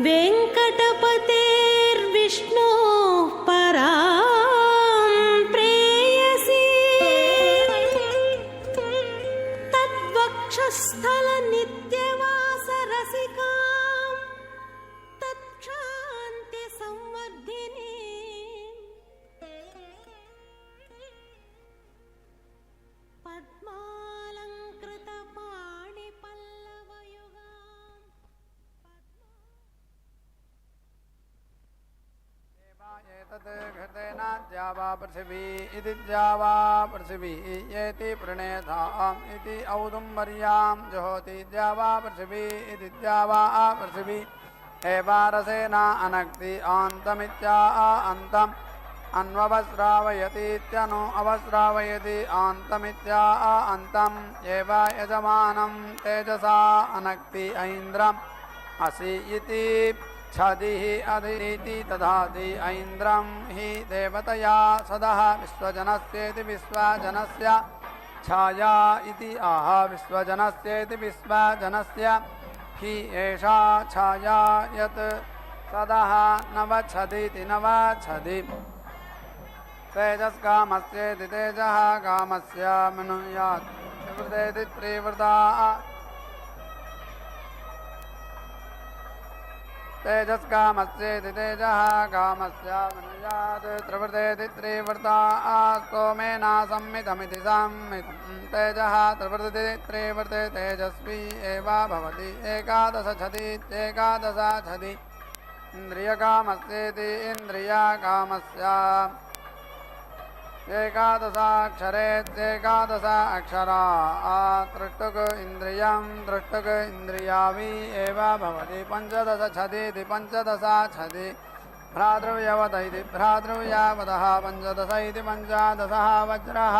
वेङ्कटपतेर्विष्णोः परां प्रेयसी तद्वक्षस्थलनित्यवासरसिकां तत्क्षान्तिसंवर्धिनी घृतेनाद्यावा पृथिवी इति द्यावा पृथिवी येति प्रणेताम् इति औदुम्बर्यां जुहोति द्यावा पृथिवी इति द्यावा पृथिवी एवारसेना अनक्ति आन्तमित्या अन्तम् अन्ववस्रावयतीत्यनु अवस्रावयति आन्तमित्या अन्तम् एव यजमानं तेजसा अनक्ति ऐन्द्रम् असि इति छदिः अधिति तदाति ऐन्द्रं हि देवतया सदः विश्वजनस्येति विश्वजनस्य छाया इति आह विश्वजनस्येति विश्वजनस्य हि एषा छाया यत् सदः नवच्छदिति नवच्छदि तेजस्कामस्येति तेजः कामस्य मनुयात् त्रिवृतेति त्रिवृता तेजस्कामस्येति तेजः कामस्य मनुयात् त्रिवृतेति त्रिवृता सोमेन संमितमिति संमितं तेजः त्रिवृतेति त्रिवृते तेजस्वी एव भवति एकादश छदीत्येकादश छदि इन्द्रियकामस्येति इन्द्रियकामस्य एकादशाक्षरेत्येकादश अक्षरा दृष्टुक इन्द्रियं दृष्टुक इन्द्रियावि एव भवति पंचदश छदीति पंचदश छदि भ्रातृव्यवत इति भ्रातृव्यावतः पंचदश इति पंचदशः वज्रः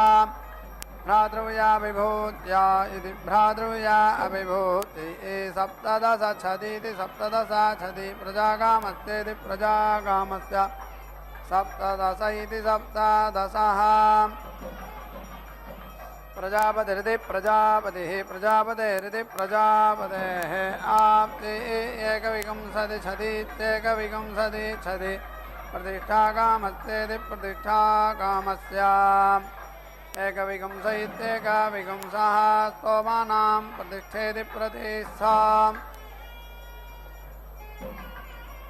भ्रातृव्या विभूत्या इति भ्रातृव्या अविभूति सप्तदश छदीति सप्तदश छदि प्रजाकामस्येति प्रजाकामस्य सप्तदश इति सप्तदशः प्रजापतिरिति प्रजापतिः प्रजापतेरिति प्रजापतेः आप्ति एकविंशति छदीत्येकविंशति छदि प्रतिष्ठाकामस्येति प्रतिष्ठाकामस्य एकविंश इत्येकविंशः स्तोमानां प्रतिष्ठेति प्रतिष्ठा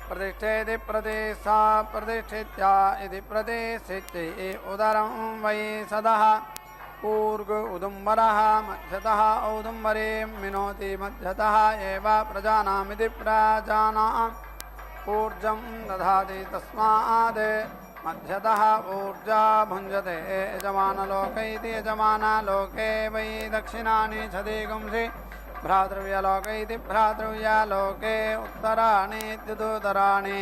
प्रतिष्ठेति प्रतिष्ठा प्रतिष्ठित्या इति प्रतिष्ठिति उदरं वै सदः ऊर्ग उदुम्बरः मध्यतः औदुम्बरीं मिनोति मध्यतः एव प्रजानामिति प्रजानाम् ऊर्जं दधाति तस्माद् मध्यतः ऊर्जा भुञ्जते यजमानलोके इति यजमानलोके वै दक्षिणानि छदीगुंसि भ्रातृव्यलोक इति भ्रातृव्यलोके उत्तराणि इत्युत्तराणि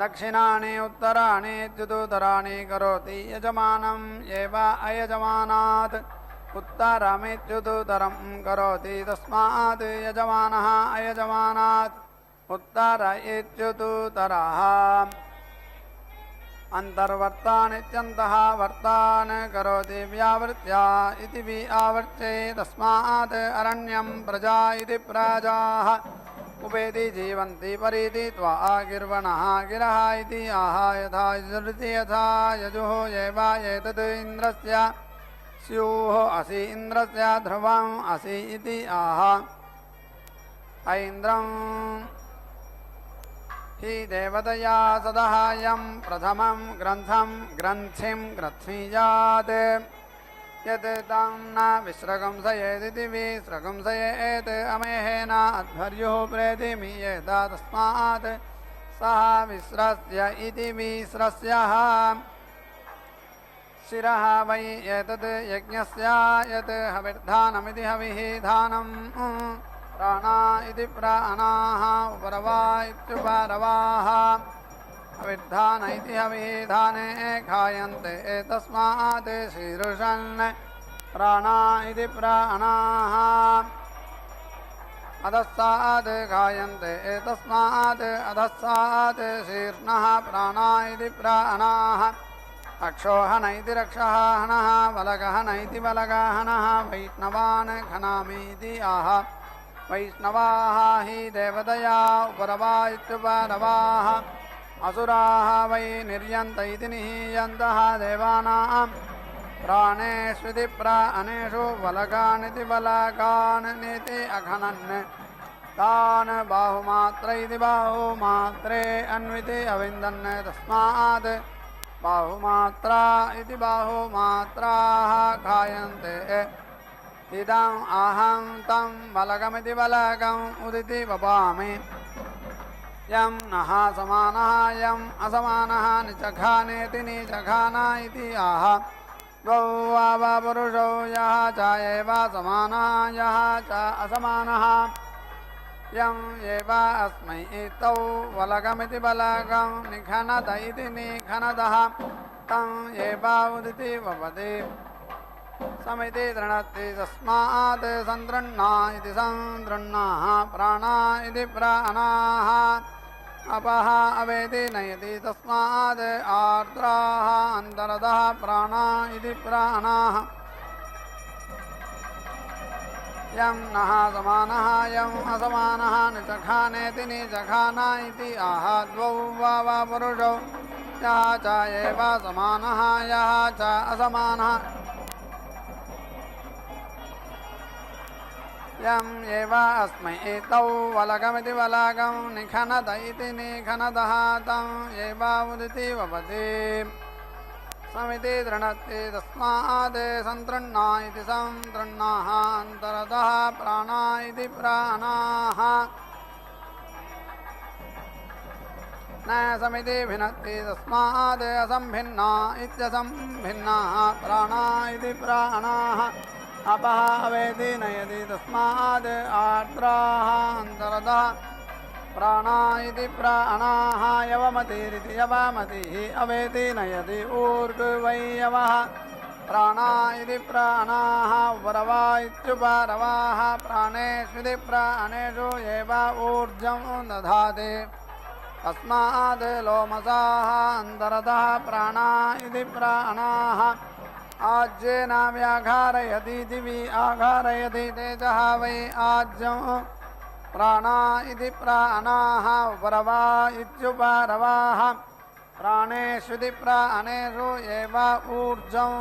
दक्षिणानि उत्तराणि इत्युत्तराणि करोति यजमानम् एव अयजमानात् उत्तरमित्युत्तरं करोति तस्मात् यजमानः अयजमानात् उत्तर इत्युत्तरः अंतर्वर्तानित्यन्तः वर्तान् करोति व्यावृत्या इति व्यावर्त्ये तस्मात् अरण्यं प्रजा इति प्रजाः उपेति जीवन्ति परीति त्वा गिर्वणः गिरः इति आह यथा यजुरिति यथा यजुः एव एतद् इन्द्रस्य स्युः असि इन्द्रस्य ध्रुवम् असि इति आह ऐन्द्रं हि देवतया सदहायं प्रथमं ग्रन्थं ग्रन्थिं ग्रथ्वीयात् यत् तं न विस्रगंसयेदिति विस्रगंसयेत् अमेहेन अध्वर्युः प्रेतिमीयेत तस्मात् सः विस्रस्य इति विस्रस्यः शिरः वै एतत् यज्ञस्य यत् हविर्धानमिति हविः धानं प्राणा इति प्राणाः उपरवा इत्युपरवाः हविर्धान इति हविधाने खायन्ते तस्मात् शीर्षन् प्राणा इति प्राणाः अधस्तात् खायन्ते तस्मात् अधस्तात् शीर्ष्णः प्राणा इति प्राणाः अक्षोहन इति रक्षः हनः वलगहन इति वलगहनः वैष्णवान् खनामीति आह वैष्णवाः हि देवतया उपरवा इत्युपरवाः असुराः वै निर्यन्त इति निहीयन्तः देवानां प्राणेष्विति प्राणेषु बलकानिति बलकान् नीति अखनन् तान् बाहुमात्र इति बाहुमात्रे अन्विति अविन्दन् तस्मात् बाहुमात्रा इति बाहुमात्राः खायन्ते इदम् अहं तं बलकमिति बलकम् उदिति वपामि यं नः समानः यम् असमानः निचखानेति निचखाना इति आह द्वौ वा पुरुषौ यः च एव समानः यः च असमानः यं एव अस्मै तौ बलकमिति बलकं निखनत इति निखनतः तं एव उदिति वपति समिति दृणति तस्मात् सन्दृह्णा इति सन्दृह्णाः प्राणा इति प्राणाः अपः अवेति नयति तस्मात् आर्द्राः अन्तरतः प्राणा इति प्राणाः यं नः समानः यम् असमानः निचखानेति निचखाना इति आह द्वौ वा पुरुषौ यः च एव समानः यः च असमानः यम् एव अस्मै तौ बलकमिति बलकं निखनत इति निखनतः तं एव उदिति वपति समिति दृणति तस्मात् सन्तृह्णा इति सन्तृह्णाः अन्तरतः प्राणा इति प्राणाः न समिति भिन्नति तस्मात् असम्भिन्ना इत्यसम्भिन्नाः प्राणा इति प्राणाः अपः अवेति नयति तस्मात् आर्द्राः अन्तरतः प्राणा इति प्राणाः यवमतिरिति यवमतिः अवेति नयति ऊर्ध्वै यवः प्राणा इति प्राणाः उपरवा इत्युपरवाः प्राणेष्विति प्राणेषु एव ऊर्जं दधाति तस्मात् लोमसाः अन्तरतः प्राणा इति प्राणाः आज्येन व्याघारयति दिवि आघारयति तेजः वै आज्यं प्राणा इति प्राणाः उपरवा इत्युपरवाः प्राणेष्विति प्राणेषु एव ऊर्जं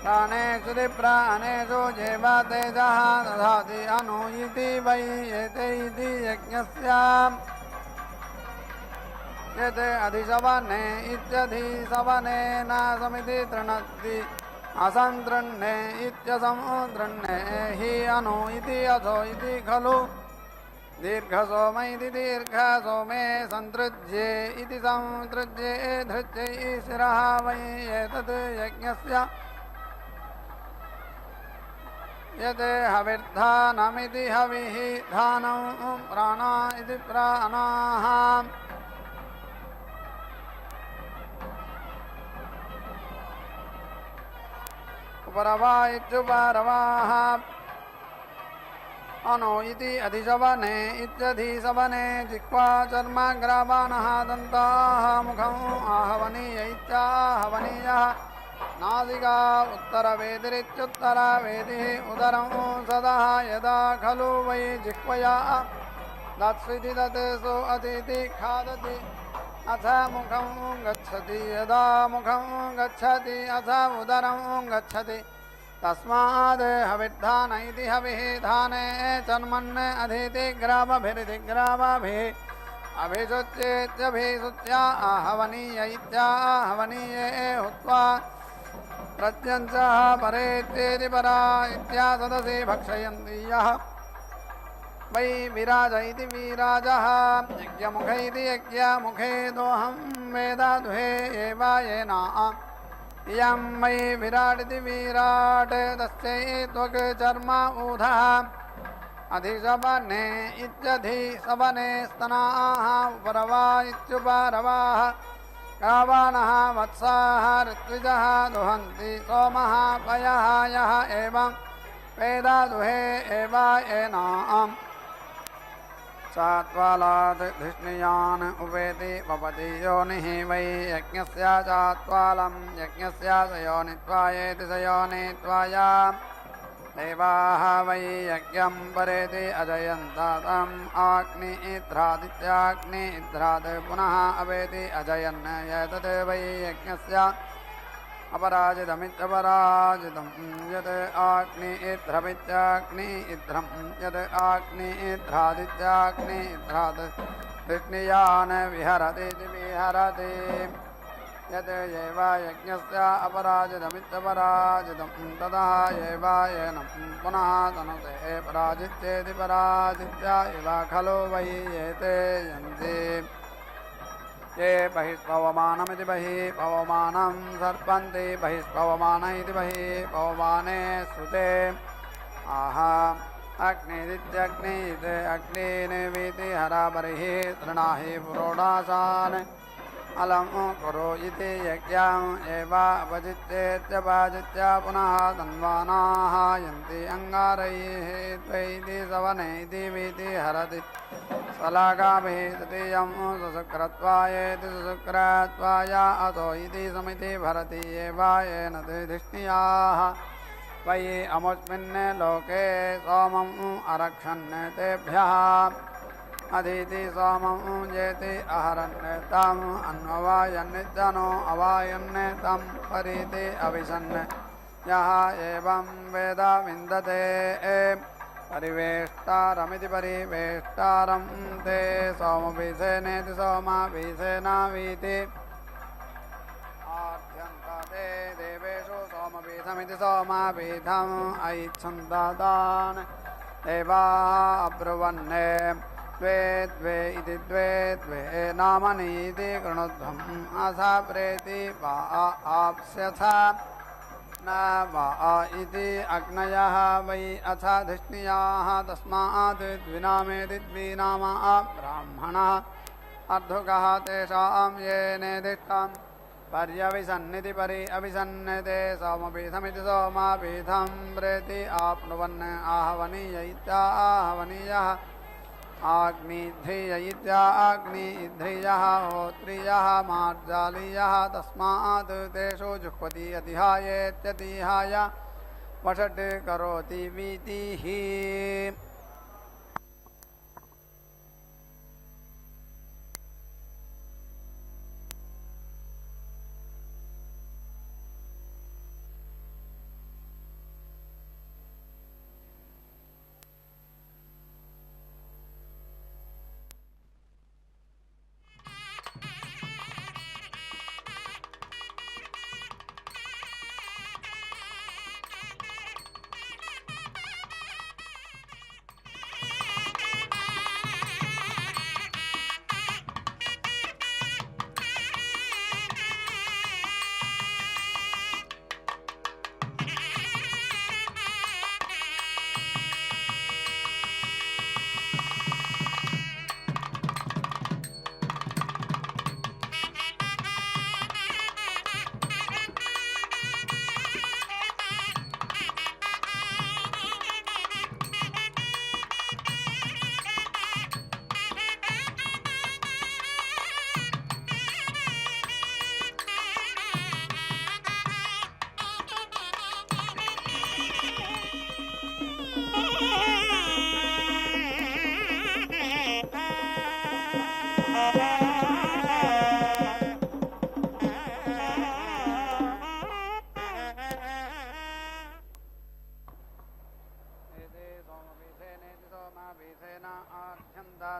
प्राणेष्विति प्राणेषु एव तेजः दधाति अनु इति वै एते इति यज्ञस्य यत् अधिशवने इत्यधिशवने न समिति तृणति असन्तृह्णे इत्यसंतृह्णे हि अनु इति अथो इति खलु दीर्घसोम इति दीर्घसोमे सन्तृज्ये इति सन्तृज्ये धृत्यै शिरः वै एतत् यज्ञस्य यत् हविर्धानमिति हविः धानं प्राणा इति प्राणाः उपरवा इत्युपरवाः अनो इति अधिशवने इत्यधिशवने जिह्वा चर्मग्रावाणः दन्ताः मुखम् आहवनीय इत्याहवनीयः नासिका उत्तरवेदिरित्युत्तरवेदिः उदरं सदः यदा खलु वै जिह्वया दत्स्विति तत् सो अतिथि खादति अथ मुखं गच्छति यदा मुखं गच्छति अथ उदरं गच्छति तस्माद् हविर्धान इति हविः धाने चर्मन् अधीति ग्रामभिरितिग्रामभिः अभिषुच्येत्यभिषुच्या आहवनीय इत्याहवनीये हुत्वा प्रत्यञ्चः परेत्येति परा इत्यासदसि भक्षयन्ति यः वै विराज इति विराजः यज्ञमुख इति यज्ञमुखे दोहं वेद दुहे एव येना इयं वै विराट् इति विराट् तस्यै त्वक् चर्म ऊधः अधिशवने इत्यधिशवने स्तनाः उपरवा इत्युपरवाः रावाणः वत्साः ऋत्विजः दुहन्ति सोमः पयः यः एवं वेद दुहे एव येनाम् चात्वालात् धिष्णियान् उपेति वपति योनिः वै यज्ञस्य चात्वालं यज्ञस्य स योनित्वायेति स योनित्वाया देवाः वै यज्ञं परेति अजयन्ताम् अग्निध्रादित्याग्नि इध्रात् पुनः अवेति अजयन् यतत् वै यज्ञस्य अपराजितमित्यपराजितं यत् अग्नि इध्रमित्याग्नि इध्रं यत् अग्नि इध्रादित्याग्नि इध्रात् धिष्णियान् विहरति विहरति यत् एव यज्ञस्य अपराजितमित्यपराजितं ततः एव येन पुनः तनुते पराजित्येति पराजित्य इव खलु वै एते यन्ति ये बहिष्पवमानमिति बहिः पवमानं सर्पन्ति बहिष्पवमान इति बहिः पवमाने श्रुते आह अग्निदित्यग्नित् अग्निर्वीति हराबरिः तृणाहि पुरोडासान् अलम् कुरु इति यज्ञम् एव अपजित्येत्यपजित्य पुनः तन्वानाः यन्ति अङ्गारैः द्वैति सवने इति वीति हरति सलागाभिः तृतीयं सुशुक्रत्वायेति सुशुक्रत्वाय अतो इति समिति भरति एव येन धिष्णियाः वै अमुस्मिन् लोके सोमम् अरक्षन् तेभ्यः अधीति सोमं जेति अहरन् तम् अन्ववायन्नित्यनो अवायन् तं परीति अविशन् यः एवं वेद विन्दते परिवेष्टारमिति परिवेष्टारं ते सोमभिषेनेति सोमाभिषेनावीति आद्यन्ते देवेषु सोमपीठमिति सोमापीठम् ऐच्छन्दान् देवाः अब्रुवन्ने द्वे द्वे इति द्वे द्वे नामनीति कृणुध्वम् असा प्रेति वा आप्स्यथ न वा इति अग्नयः वै अथ धिष्णियाः तस्मात् द्विनामेति द्विनामा ब्राह्मणः अर्धुकः तेषां ये नेदिष्टं पर्यविसन्निति परि अविसन्नते सोमपीठमिति सोमापीठं प्रेति आप्नुवन् आहवनीय इत्याहवनीयः आग्निध्रिय इत्याग्निध्रियः होत्रियः मार्जालीयः तस्मात् तेषु जुह्वति अतिहायेत्यतिहाय वषट् करोति वीतिः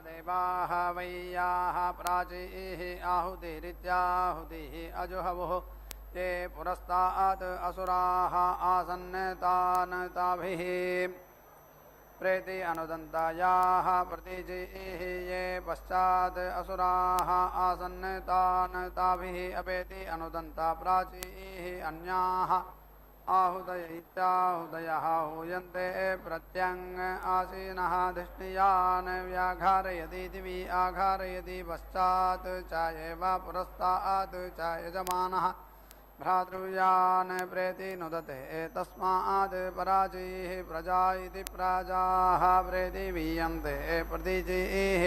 देवाः वैयाः प्राचीः आहुतिरित्याहुतिः अजुहवुः ते पुरस्तात् असुराः आसन् तान् ताभिः प्रेति अनुदन्तायाः प्रतीचीः ये पश्चात् असुराः आसन् तान् ताभिः अपेति अनुदन्ता प्राचीः अन्याः आहुतय इत्याहुतयः हूयन्ते प्रत्यङ् आसीनः धिष्णियान् व्याघारयति दिवि आघारयति पश्चात् च एव पुरस्तात् च यजमानः भ्रातृव्यान् प्रेति नुदते तस्माद् पराचीः प्रजा इति प्राजाः प्रेति वीयन्ते प्रतीचीः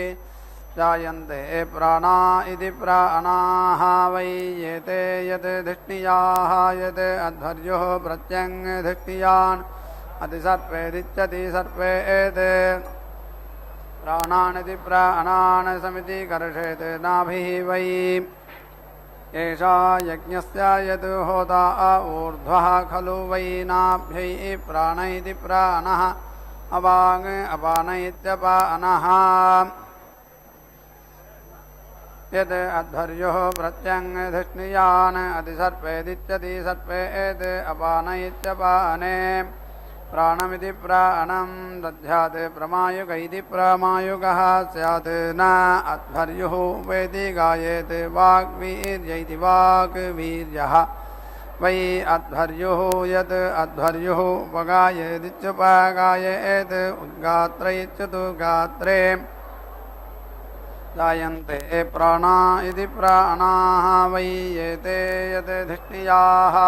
जायन्ते प्राणा इति प्राणाः वै येते यत् धिष्णियाः यत् अध्वर्युः प्रत्यङ्धिष्णियान् अतिसर्पेदिच्छति सर्पेत् प्राणानिति प्राणान् समिति कर्षेत् नाभिः वै एषा यज्ञस्य यत् होता ऊर्ध्वः खलु वै नाभ्यै प्राण इति प्राणः अवाङ् अपान इत्यपानः यद् अध्वर्युः प्रत्यङ्धिष्णियान् अतिसर्पेदिच्छति सर्पेत् अपान इत्यपाने प्राणमिति प्राणं दध्यात् प्रमायुक इति प्रमायुकः स्यात् न अध्वर्युः वेति गायेत् वाग्वीर्य इति वाग्वीर्यः वै अध्वर्युः यत् अध्वर्युः उपगायेदित्युपगायेत् उद्गात्र इत्युद्गात्रे जायन्ते प्राणा इति प्राणाः वै एते यत् धिष्णियाः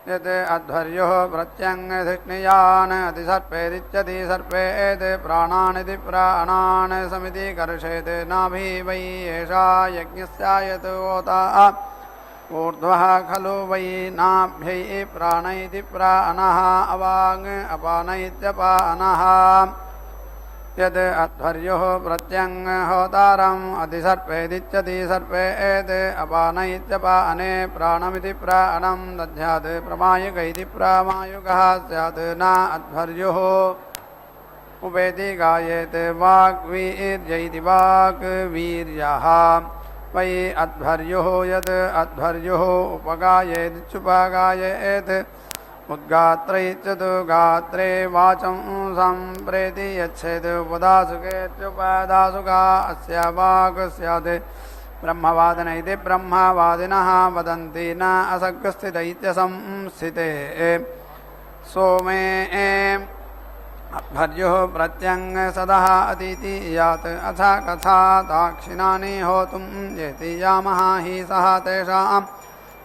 यत् अध्वर्युः प्रत्यङ्धिष्णियान् अतिसर्पेदिच्छति सर्पेत् प्राणानिति प्राणान् समिति कर्षेत् नाभिः वै एषा यज्ञस्य यत् होता ऊर्ध्वः खलु वै नाभ्यै प्राण इति प्राणः अवाङ् अपान इत्यपानः यद् अध्वर्युः प्रत्यङ्होतारम् अतिसर्पेदिच्छति सर्पेत् अपान इत्यपाने प्राणमिति प्राणं दध्यात् प्रमायुक इति प्रमायुकः स्यात् न अध्वर्युः उपेति गायेत् वाग्वीर्य इति वाग्वीर्यः वै अध्वर्युः यद् अध्वर्युः उपगायेदित्युपगायेत् उद्गात्र इत्युद्गात्रे वाचं सम्प्रेति यच्छेत् उपदासुकेत्युपदासुका अस्य वाक् स्यात् ब्रह्मवादिन इति ब्रह्मवादिनः वदन्ति न असक्स्थित इत्यसंस्थिते सोमे अध्वर्युः प्रत्यङ्सदः अतीति यात् अथ कथा दाक्षिणानि होतुं येति यामः हि सः तेषाम्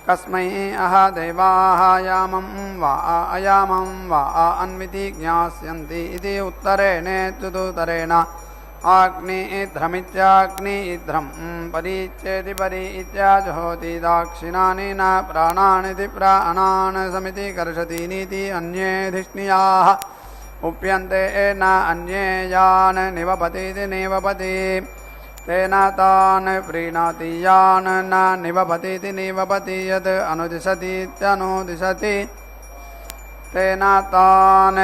कस्मै अह देवाः यामं वा अयामं वा अन्विति ज्ञास्यन्ति इति उत्तरेणेत्युदुत्तरेण आग्निध्रमित्याग्निध्रं परीच्येति परि इत्याजुहोति दाक्षिणानि न प्राणानिति प्राणान् समिति कर्षति नीति अन्ये धिष्णियाः उप्यन्ते न अन्ये यान् निवपतीति निवपति तेन तान् प्रीणाति यान् न निवपतीति निवपति यद् अनुदिशतीत्यनुदिशति तेन तान्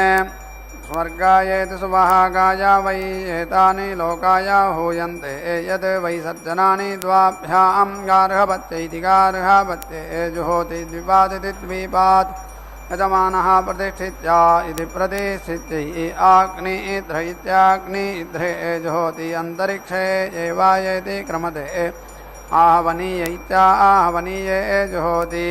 स्वर्गायेति सुवहागाय वै एतानि लोकाय हूयन्ते यद् वैसर्जनानि द्वाभ्यां गार्हपत्यै गार्हपत्ये जुहोति द्विपादिति द्विपात् यजमानः प्रतिष्ठित्या इति प्रतिष्ठित्यै आग्निध्र इत्याग्निध्रे जुहोति अन्तरिक्षे एवायेति क्रमते आहवनीय इत्याहवनीये जुहोति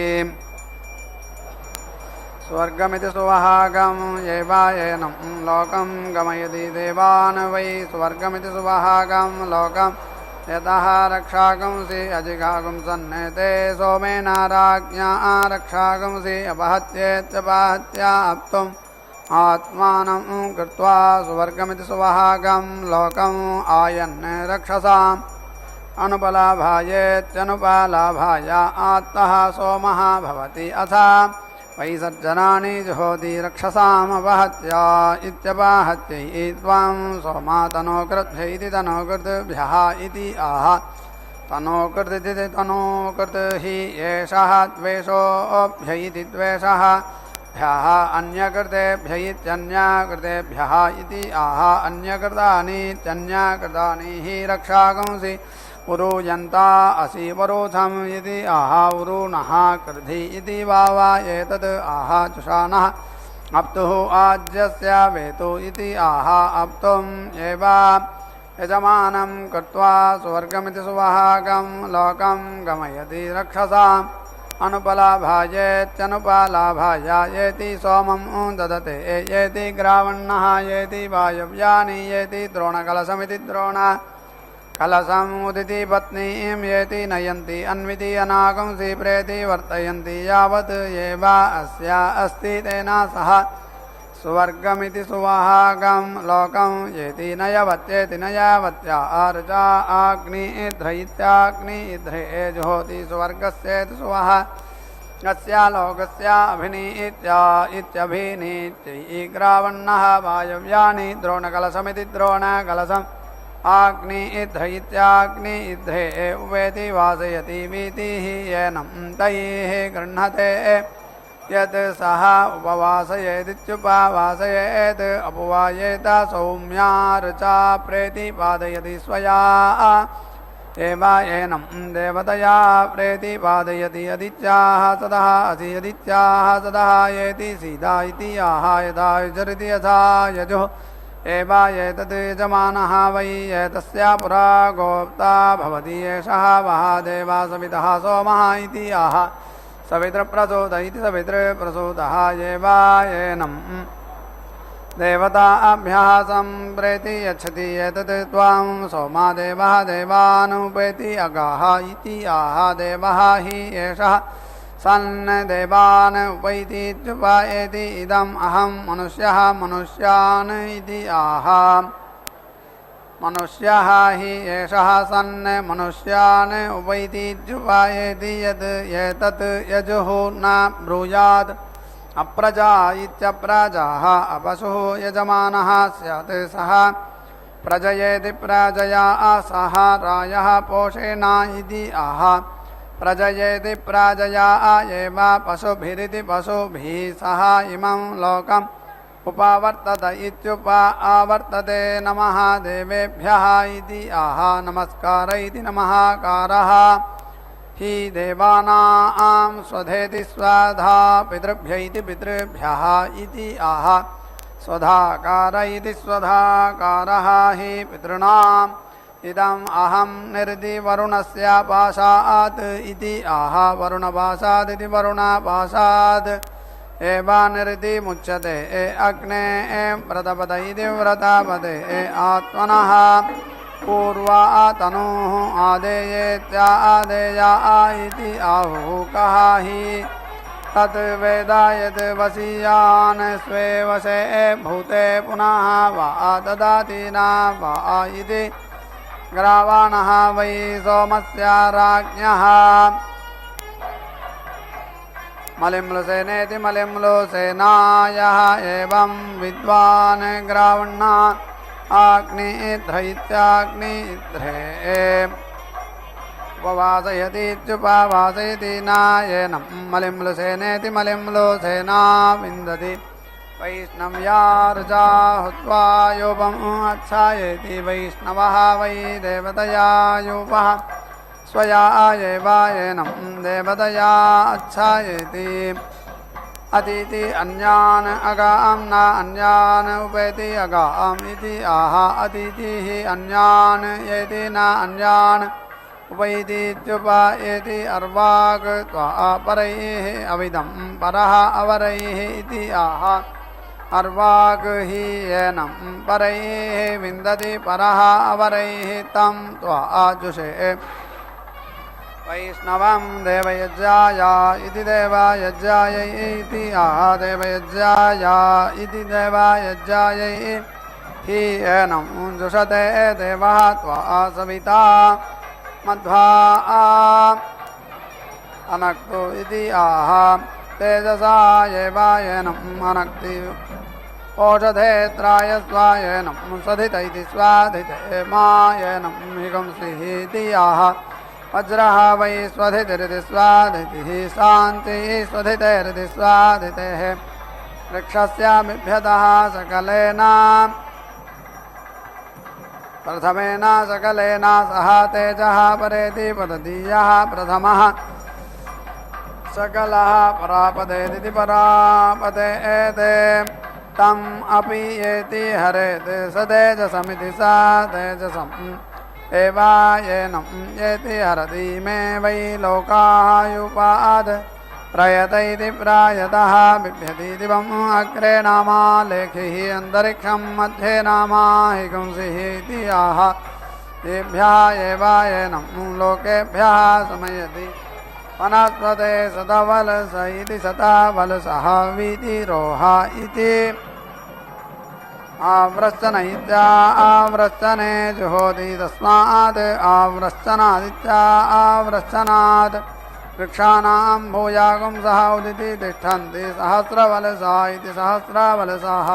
स्वर्गमिति सुवहागं एवायेनं लोकं गमयति देवान् वै स्वर्गमिति सुवहागं लोकं यतः रक्षागंसि अजिगागुं सन्नेते सोमेन राज्ञा रक्षागंसि अपहत्येत्यपहत्याप्तुम् आत्मानं कृत्वा स्वर्गमिति सुवहागं लोकम् आयन् रक्षसाम् अनुपलाभायेत्यनुपलाभाय आत्तः सोमः भवति अथ वैसर्जनानि जुहोति रक्षसामपहत्या इत्यपहत्यै त्वं सोमा तनोकृद्भ्य इति तनोकृद्भ्यः इति आह तनोकृदिति तनोकृत् हि एषः द्वेषोऽभ्य इति द्वेषः भ्यः अन्यकृतेभ्य इत्यन्यकृतेभ्यः इति आह अन्यकृतानीत्यन्यकृतानि हि रक्षागंसि उरूयन्ता असि वरोथम् इति आह उरूणः कृधि इति वावा एतद् आह चुषाणः अप्तुः आज्यस्य वेतु इति आह अप्तुम् एव यजमानं कृत्वा स्वर्गमिति सुवहागं लोकं गमयति रक्षसाम् अनुपलाभायेत्यनुपलाभाय येति सोमं ददते येति ग्रावण्णः येति वायव्यानि येति द्रोणकलशमिति द्रोण कलशमुदिति पत्नीं येति नयन्ति अन्विति अनागंसि प्रेति वर्तयन्ति यावत् ये वा अस्या अस्ति तेन सह सुवर्गमिति सुवहागं लोकं येति नयवत्येति नयावत्या आर्जा अग्निध्र इत्याग्निध्रे जुहोति सुवर्गस्येति सुवः अस्या लोकस्या अभिनीत्या इत्यभिनीत्यैग्रावण्णः वायव्यानि द्रोणकलशमिति द्रोणकलशम् आग्निध्र इत्याग्निध्रे उवेति वासयति वीतिः येनं तैः गृह्णते यत् सः उपवासयेदित्युपवासयेत् अपवायेत सौम्यार्चा प्रेतिपादयति स्वया एवायेनं देवतया प्रेतिपादयति अदित्याः सदः असि अदित्याः सदः येति सीदा इति आह यदा युजरिति यथा यजुः एवायेतत् यजमानः वै एतस्या पुरा गोप्ता भवति एषः वः देवा सवितः सोमः इति आह सवितृप्रसूत इति सवितृप्रसूतः एवायेनं देवताभ्यः सम्प्रेति यच्छति एतत् त्वां सोमा देवः देवानुपेति अगाः इति आह देवः हि एषः सन् देवान् उपैतीत्युपायेति इदम् अहं मनुष्यः मनुष्यान् इति आह मनुष्यः हि एषः सन् मनुष्यान् उपैतीत्युपायेति यत् एतत् यजुः न ब्रूयात् अप्रजा इत्यप्रजाः अपशुः यजमानः स्यात् सः प्रजयेति प्रजया सह रायः पोषेण इति आह प्रजयेति प्रजया एव पशुभिरिति पशुभिः सह इमं लोकम् उपावर्तत इत्युपावर्तते नमः देवेभ्यः इति आह नमस्कार इति नमःकारः हि देवानां स्वधेति स्वधा पितृभ्य इति पितृभ्यः इति आह स्वधाकार इति स्वधाकारः हि पितॄणाम् इदम् अहं निर्दि वरुणस्य पाशात् इति आह वरुणपाशात् इति वरुणपाशात् एव निर्दि मुच्यते अग्ने व्रतपद इति व्रतपदे आत्मनः पूर्वा तनुः आदेयेत्यादेया इति आहुकः हि तत् वेद यद् वशीयान् स्वे वशे भूते पुनः वा ददाति न वा इति ग्रावाणः वै सोमस्य राज्ञः मलिम्लुसेनेति मलिम्लुसेनायः एवं विद्वान् ग्रावण्णा आग्निध्र इत्याग्निध्रे उपवासयतीत्युपवासयति नायेनं मलिम्लुसेनेति मलिम्लुसेना विन्दति वैष्णव्यार्जा हुत्वा योपम् अच्छायेति वैष्णवः वै देवतया योपः स्वया एवायेनं देवतया अच्छायेति अतीति अन्यान् अगां न अन्यान् उपेति अगाम् इति आह अतीतिः अन्यान् येति न अन्यान् उपैतीत्युपायेति अर्वाक् त्वा परैः अविदं परः अवरैः इति आह अर्वाक् हि येनं परैः विन्दति परः अवरैः तं त्वा जुषे वैष्णवं देवयज्ञाय इति देवयज्ञाय इति आह देवयज्ञाय इति देवयज्ञाय हि येनं जुषते देवः त्वा सविता मध्वा अनक्तु इति आह तेजसा एवायेनम् अनक्ति ओषधे त्रायस्वायेनं स्वधित इति स्वाधिते मायेनं हिगंसिः इति आह वज्रः वै स्वधितिरिति स्वाधितिः शान्तिः स्वधितेरिति स्वाधितेः वृक्षस्य बिभ्यतः सकलेन प्रथमेन सकलेन सह तेजः परेति पदतीयः प्रथमः सकलः परापदेति परापदेते तम् अपि येति हरेत् स तेजसमिति स तेजसम् एवायेनं येति हरति मे वै लोकायुपाद् प्रयत इति प्रायतः बिभ्यति दिवम् अग्रे नामा लेखिः अन्तरिक्षं मध्ये नामा हिगुंसिः इति आह तेभ्यः एवायनं लोकेभ्यः समयति वनस्पते शतवलस इति शतावलसः वीतिरोह इति आव्रश्चन इत्या आव्रश्चने जुहोति तस्मात् आव्रश्चनादित्या आव्रश्चनात् वृक्षाणां भूयागुं सह उदिति तिष्ठन्ति सहस्रवलसा इति सहस्रावलसाः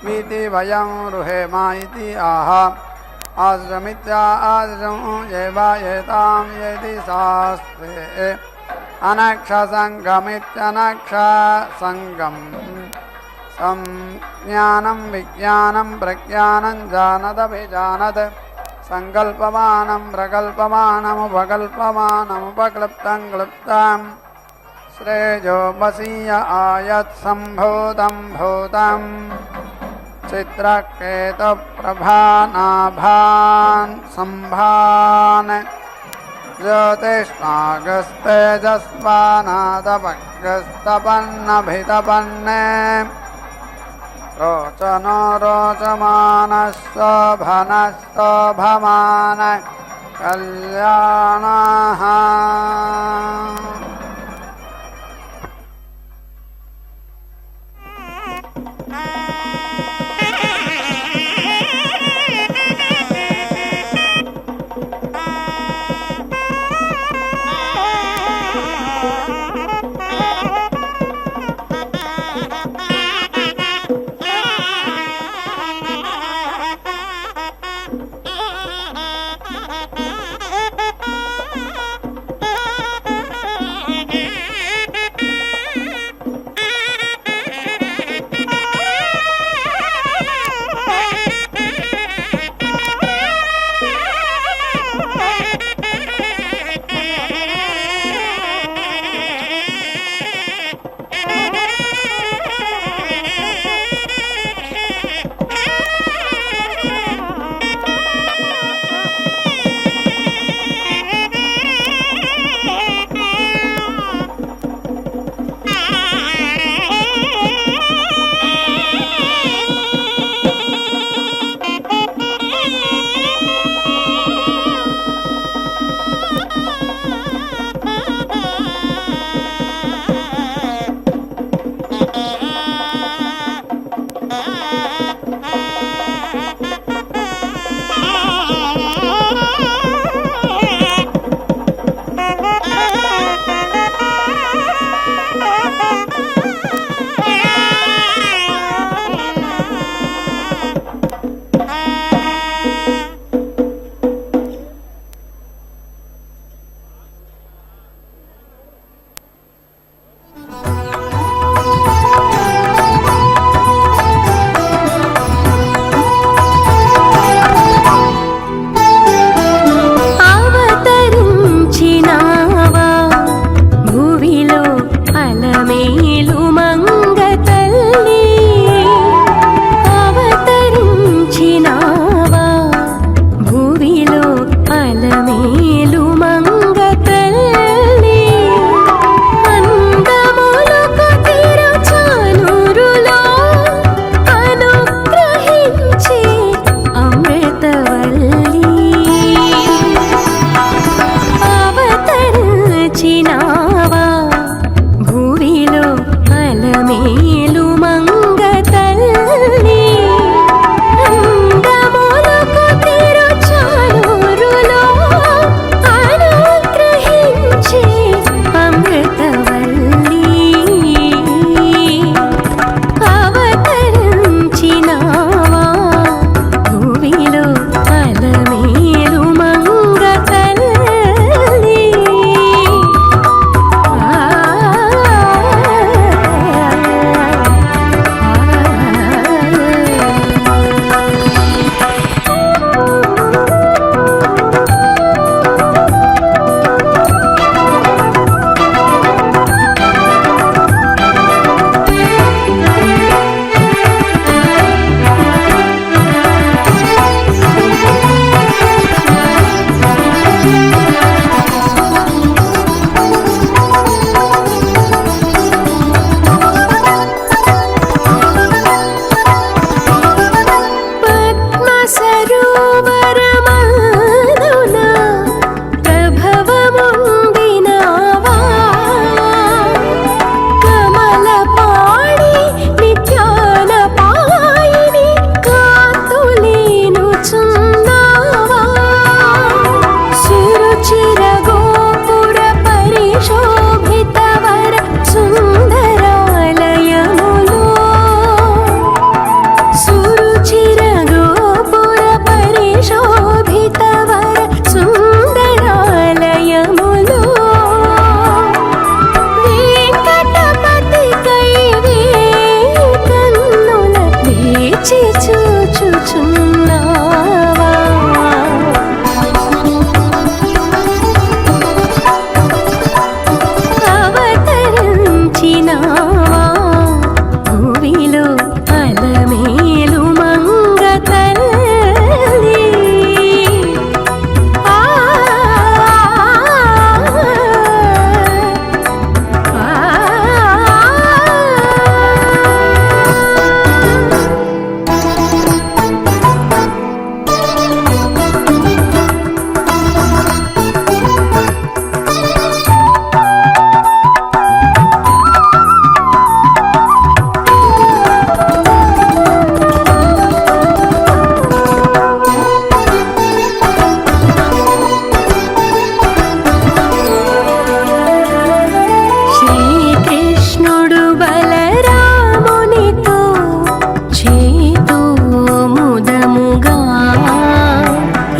वीति वयं रुहेमा इति आह आश्रमित्या आश्रम एवायेतां येति शास्त्रे अनक्षसङ्गमित्यनक्षसङ्गम् संज्ञानं विज्ञानं प्रज्ञानं जानदभिजानत् संकल्पमानं प्रकल्पमानमुपकल्पमानमुपक्लृप्तं क्लृप्तं श्रेयो वसीय आयत्सम्भूतं भूतं चित्रकेतुप्रभानाभान् सम्भान् ज्योतिष्मागस्तेजस्वानादपग्रस्तपन्नभितपन्ने रोचनो रोचमानस्तभनस्तभमान कल्याणः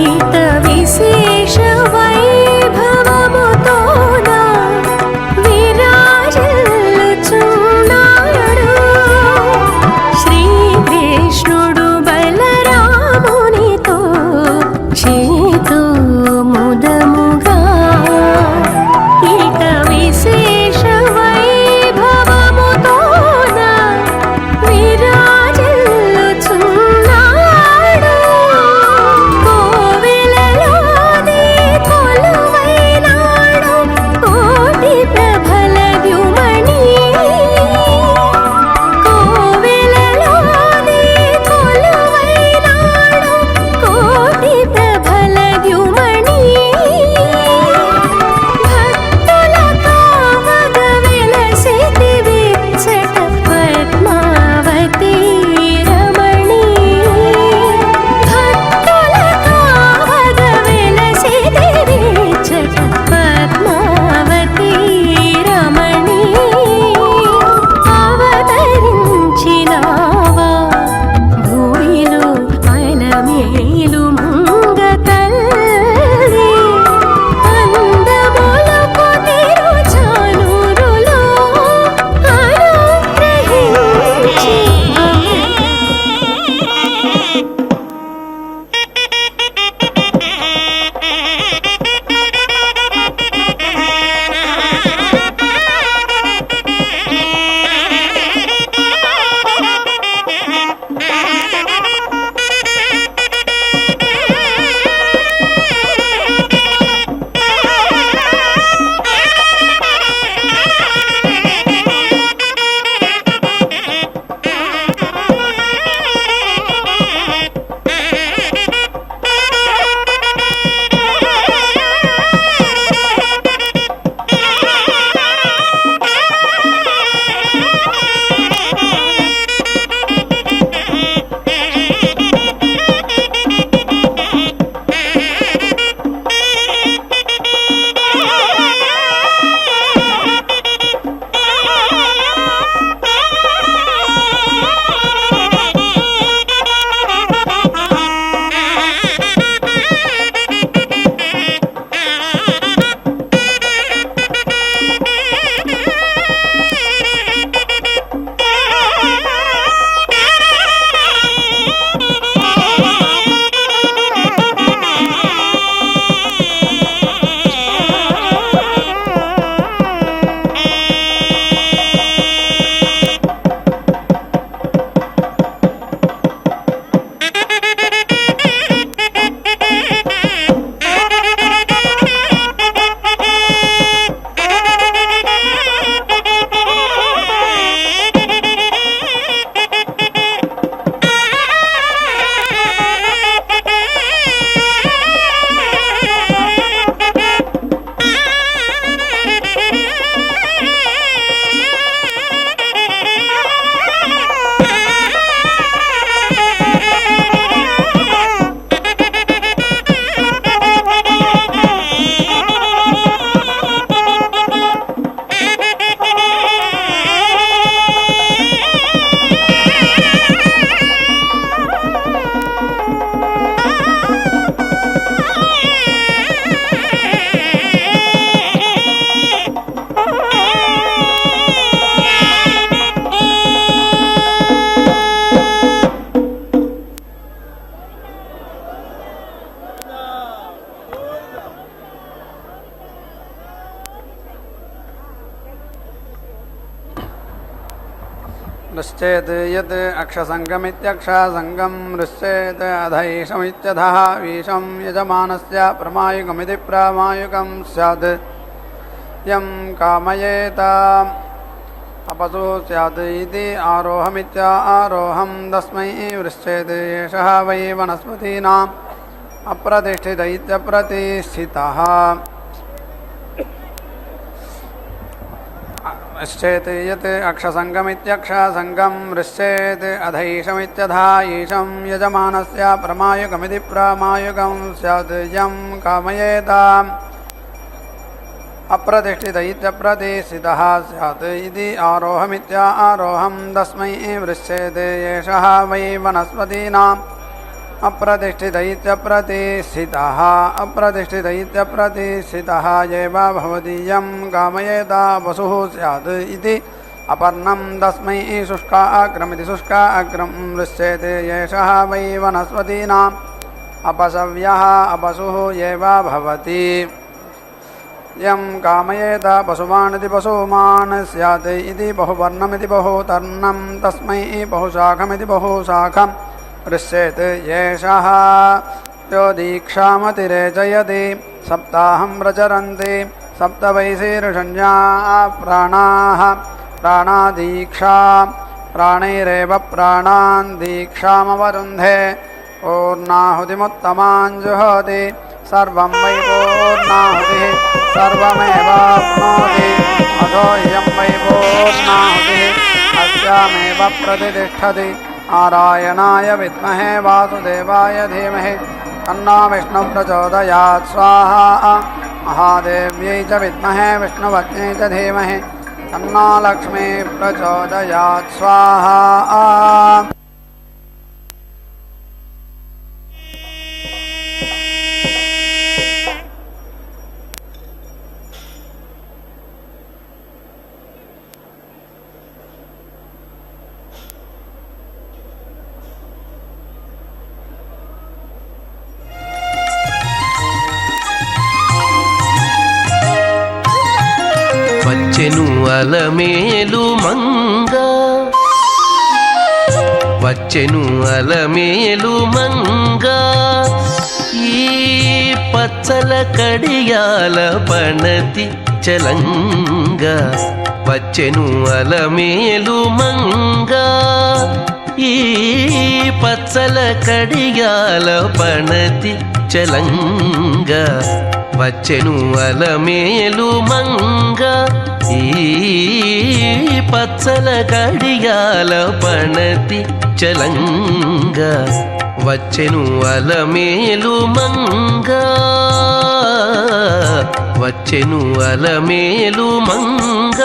इत विशेष वैभवमुतोन विराजिल्लुచున్నాడు శ్రీకృష్ణుడు బలరామునితో చేతో ముదముగా ఇత విశేష వైభవముతోన విరాజిల్లుచున్నాడు కోవెలలోని కొలువైనాడు కోటి ప్రభల ద్యుమణి కోవెలలోని కొలువైనాడు కోటి ప్రభల ద్యుమణి భక్తుల కావగ వెలసితివి చట పద్మావతి రమణి భక్తుల కావగ వెలసితివి చట పద్మావతి రమణి అవతరించినావా భూమిలో అలమేలు మంగ తల్లి అందములకు తిరుచానూరులో అనుగ్రహించి नश्चेत् यत् अक्षसङ्गमित्यक्षसङ्गं नश्चेत् अधैषमित्यधः वीशं यजमानस्य प्रमायुगमिति प्रामायुगं स्यात् यं कामयेत अपसु स्यात् इति आरोहमित्यारोहं तस्मै वृश्चेत् एषः वै वनस्पतीनाम् अप्रतिष्ठित इत्यप्रतिष्ठितः नश्चेत् यत् अक्षसङ्गमित्यक्षसङ्गं नश्चेत् अधैषमित्यधा ईशं यजमानस्य प्रमायुगमिति प्रामायुगं स्यात् यं कामयेत अप्रतिष्ठित इत्यप्रतिष्ठितः स्यात् इति आरोहमित्यारोहं तस्मै वृश्चेत् एषः वै वनस्पतीनाम् अप्रतिष्ठित इत्यप्रतिष्ठितः अप्रतिष्ठित इत्यप्रतिष्ठितः एव भवदीयं कामयेता वसुः स्यात् इति अपर्णं तस्मै शुष्काग्रमिति शुष्काग्रं दृश्येते येषः वै वनस्पतीनाम् अपसव्यः अपसुः एव भवति यं कामयेत पशुमानिति पशुमान् स्यात् इति बहुवर्णमिति बहुतर्णं तस्मै बहुशाखमिति बहुशाखं दृश्येते येषः यो दीक्षामतिरेचयति सप्ताहं प्रचरन्ति सप्त वैशीर्षण्या प्राणाः प्राणादीक्षा प्राणैरेव प्राणान् दीक्षामवरुन्धे पूर्णाहुतिमुत्तमां जुहोति सर्वं वै पूर्णाहुतिः सर्वमेवाप्नोति अथो इयं वै पूर्णाहुतिः अस्यामेव प्रतिष्ठति नारायणाय विद्महे वासुदेवाय धीमहि तन्नो विष्णुः प्रचोदयात् स्वाहा महादेव्यै च विद्महे विष्णुपत्न्यै च धीमहि तन्नो लक्ष्मीः प्रचोदयात् स्वाहा వచ్చెను అలమేలు మంగ వచ్చెను అలమేలు మంగ ఈ పచ్చల కడియాల పణతి చలంగ వచ్చెను అలమేలు మంగ ఈ పచ్చల కడియాల పణతి చలంగ వచ్చెను అలమేలు మంగ ఈ పచ్చల కడియాల పణతి చలంగ వచ్చెను అలమేలు మంగ వచ్చెను అలమేలు మంగ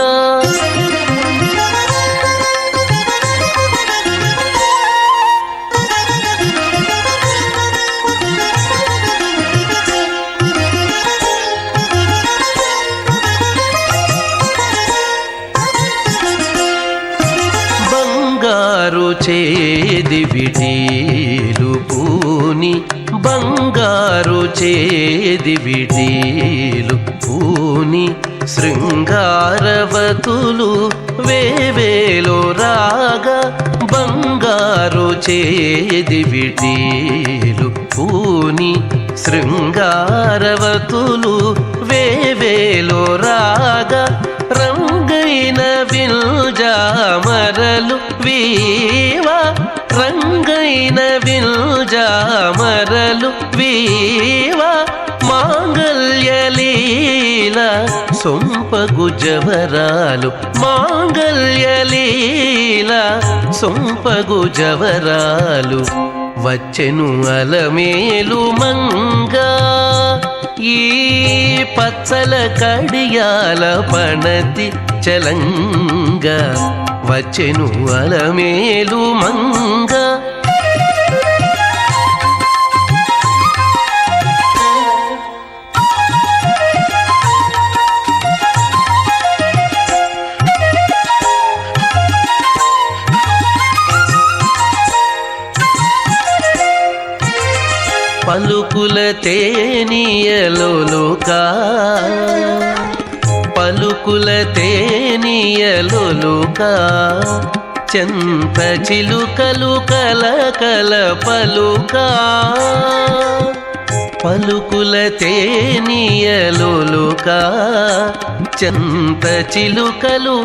చేది విడీలు పూని బంగారు చేది విడీలు పూని శృంగారవతులు వేవేలో రాగా బంగారు చేది విడీలు పూని శృంగారవతులు వేవేలో రాగా రంగైన విల్జామరలు వీవా రంగైన విల్జామరలు వీవా మాంగళ్యలీల సొంపగు జవరాలు మాంగళ్యలీల సొంపగు జవరాలు వచ్చెను అలమేలు మంగ ఈ పచ్చల కడియాల పణతి చలంగ వచ్చెను అలమేలు మంగ పలుకుల తేనియలోలుకా పలుకుల తేనియలోలుకా చెంత చిలుకలు కలకల పలుకా పలుకుల తేనియలోలుకా చెంత చిలుకలు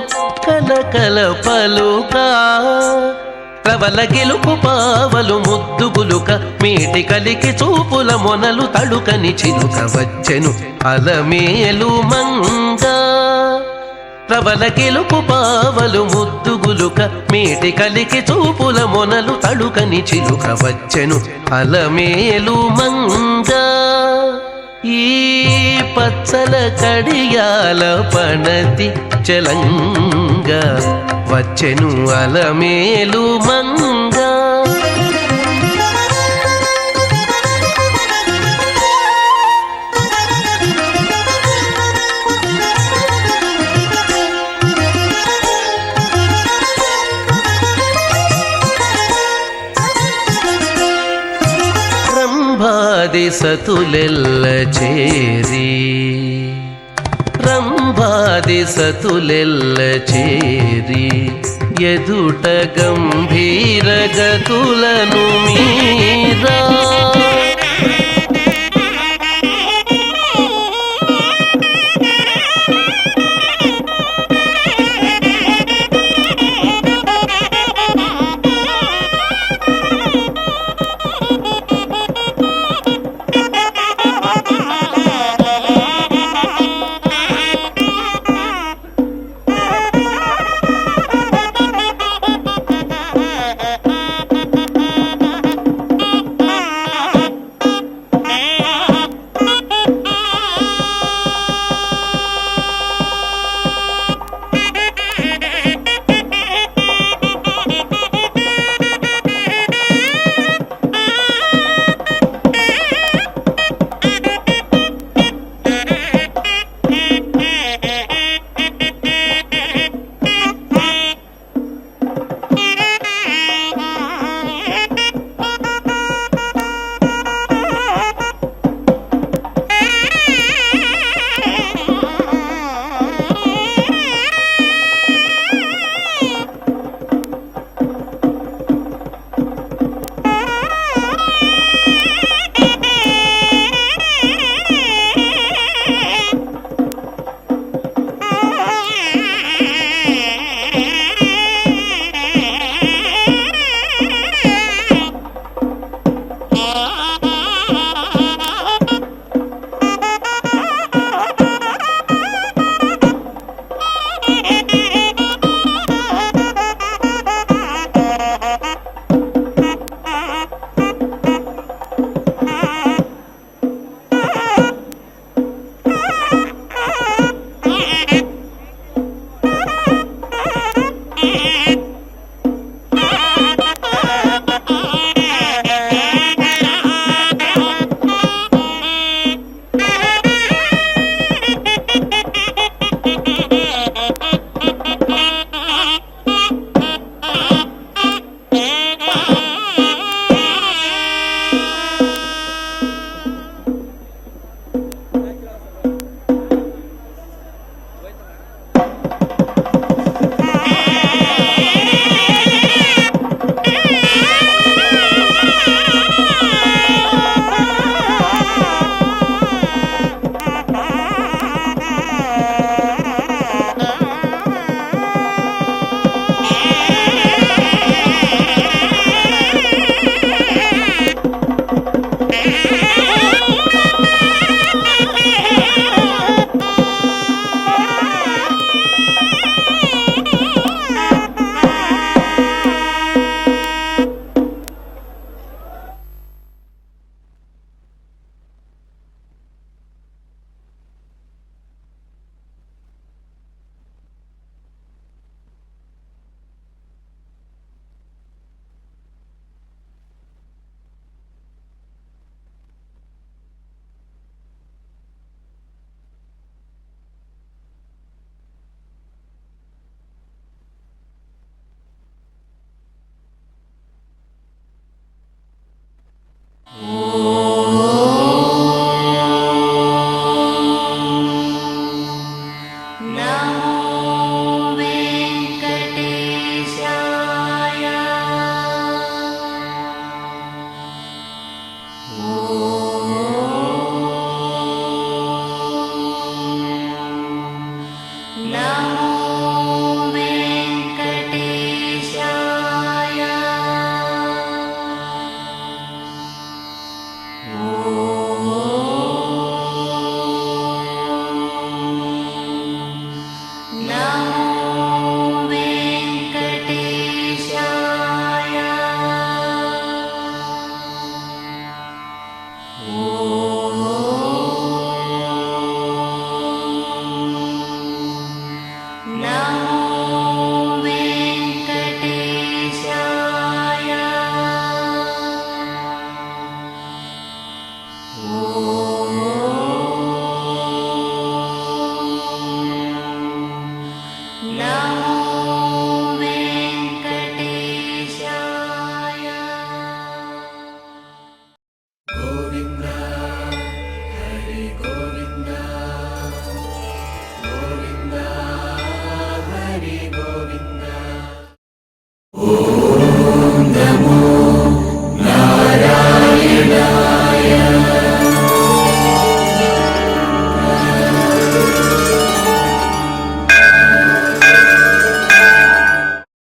కలకల పలుకా ప్రబల గెలుపు పావలు ముద్దుగులుక మీటి కలికి చూపుల మొనలు తడుకని చిలుక వచ్చెను అలమేలు మంగ ప్రబల గెలుపు పావలు ముద్దుగులుక మీటి కలికి చూపుల మొనలు తడుకని చిలుక వచ్చెను అలమేలు మంగ ఈ పచ్చల కడియాల పణతి చలంగ వచ్చెను అలమేలు మంగ రంభాది సతులెల్ల చేరి రంభాది సతులెల్ల చేరి ఎదుట గంభీర గతులను మీరా